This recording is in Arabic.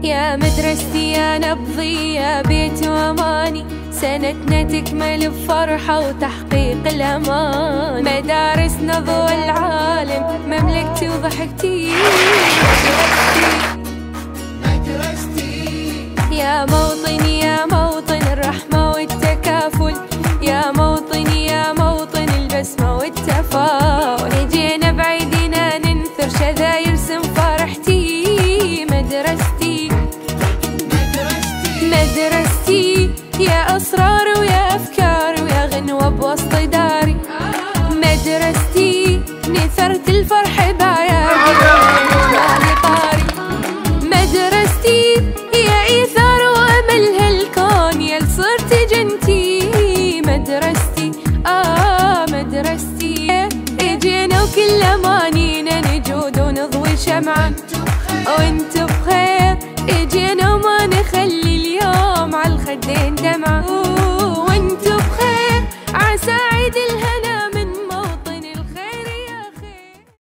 يا مدرستي يا نبضي يا بيت واماني، سنتنا تكمل بفرحة وتحقيق الأمان. مدارسنا ضوء العالم، مملكتي وضحكتي مدرستي. يا موطني يا موطن الرحمة والتكافل، يا موطني يا موطن البسمة والتفاؤل. جينا بعيدنا ننثر شذا يرسم فرحتي. مدرستي مدرستي يا أسرار ويا أفكار ويا غنوة بوسط داري. مدرستي نثرت الفرح بعيادي طاري. مدرستي يا إيثار وأمل هالكون يا صرت جنتي. مدرستي مدرستي اجينا وكل أمانينا نجود ونضوي شمعة وانتو بخير. اجينا وما نخلي اليوم عالخدين دمعة.